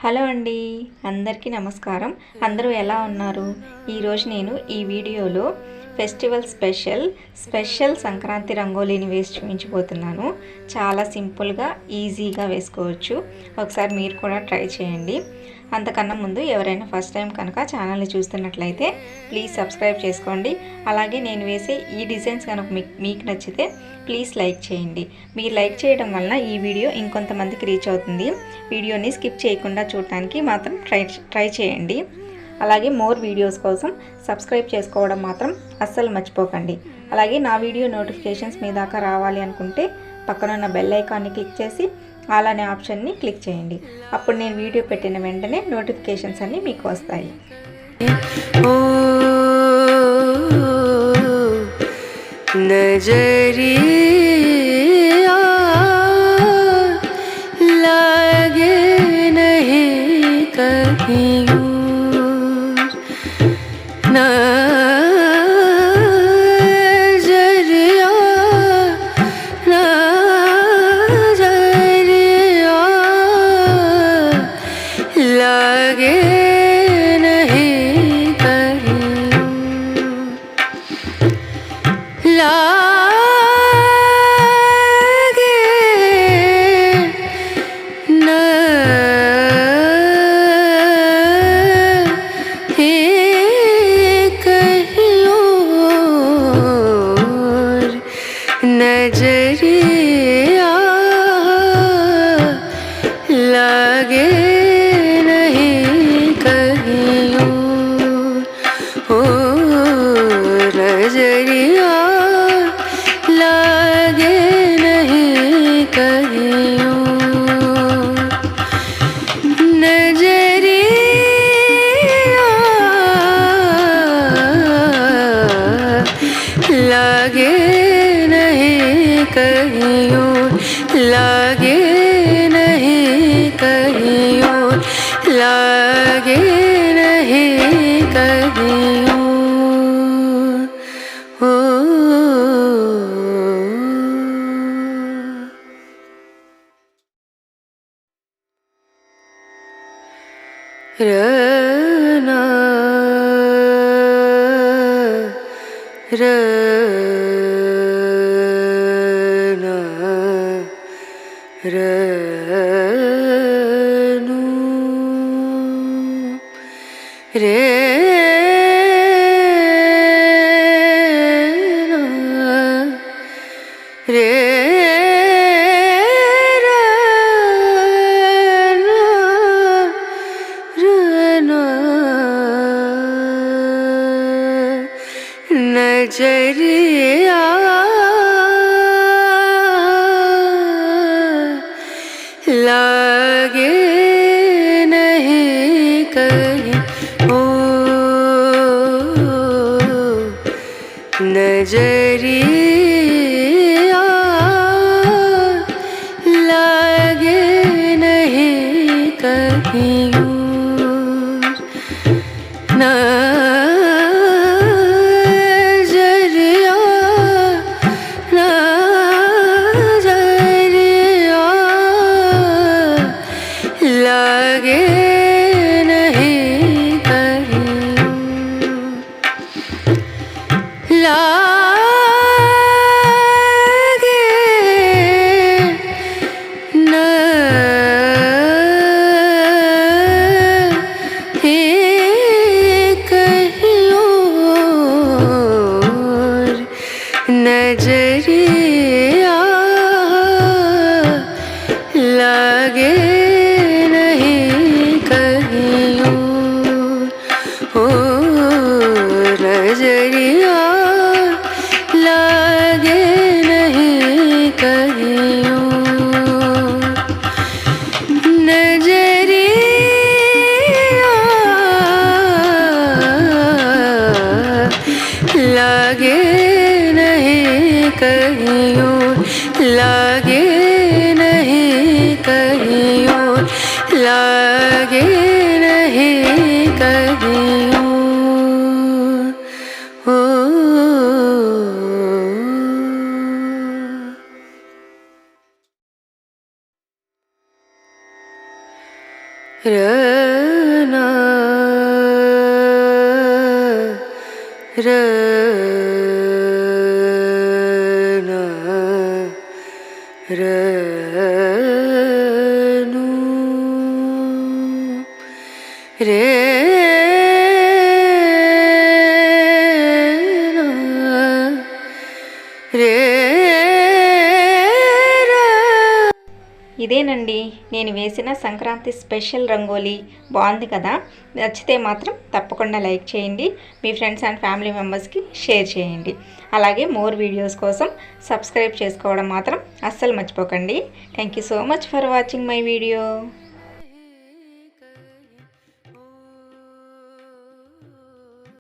Hello అండి, అందరికీ నమస్కారం. అందరూ ఎలా ఉన్నారు? ఈరోజు నేను ఈ వీడియోలో ఫెస్టివల్ స్పెషల్ సంక్రాంతి రంగోలీని వేసి చూపించబోతున్నాను. చాలా సింపుల్గా ఈజీగా వేసుకోవచ్చు. ఒకసారి మీరు కూడా ట్రై చేయండి. అంతకన్నా ముందు ఎవరైనా ఫస్ట్ టైం కనుక ఛానల్ని చూస్తున్నట్లయితే ప్లీజ్ సబ్స్క్రైబ్ చేసుకోండి. అలాగే నేను వేసే ఈ డిజైన్స్ కనుక మీకు నచ్చితే ప్లీజ్ లైక్ చేయండి. మీరు లైక్ చేయడం వలన ఈ వీడియో ఇంకొంతమందికి రీచ్ అవుతుంది. వీడియోని స్కిప్ చేయకుండా చూడటానికి మాత్రం ట్రై చేయండి. అలాగే మోర్ వీడియోస్ కోసం సబ్స్క్రైబ్ చేసుకోవడం మాత్రం అస్సలు మర్చిపోకండి. అలాగే నా వీడియో నోటిఫికేషన్స్ మీ దాకా రావాలి అనుకుంటే పక్కనున్న బెల్ ఐకాన్ని క్లిక్ చేసి ఆల్ అనే ఆప్షన్ని క్లిక్ చేయండి. అప్పుడు నేను వీడియో పెట్టిన వెంటనే నోటిఫికేషన్స్ అన్నీ మీకు వస్తాయి. नजरिया लागे नहीं कहीं नजरिया नजरिया लागे नहीं कहीं नजरिया लागे नहीं कहीं ओ नजरिया लागे नहीं कहीं नजरिया लागे कहीं लागे नहीं कहीं लागे नहीं कहीं ओ रना रनु रे रे नजरिया लागे नहीं कहीं ओ नजरिया लागे नहीं कहीं लागे नहीं कहीं लागे नहीं कहीं नजरिया लागे नजरिया लागे नहीं कहीं नजरिया लागे नहीं कहीं लागे नहीं कहीं लागे नहीं कहीं रना रना रनु रे ఇదేనండి నేను వేసిన సంక్రాంతి స్పెషల్ రంగోలీ. బాగుంది కదా? నచ్చితే మాత్రం తప్పకుండా లైక్ చేయండి, మీ ఫ్రెండ్స్ అండ్ ఫ్యామిలీ మెంబర్స్కి షేర్ చేయండి. అలాగే మోర్ వీడియోస్ కోసం సబ్స్క్రైబ్ చేసుకోవడం మాత్రం అస్సలు మర్చిపోకండి. Thank you so much for watching my video.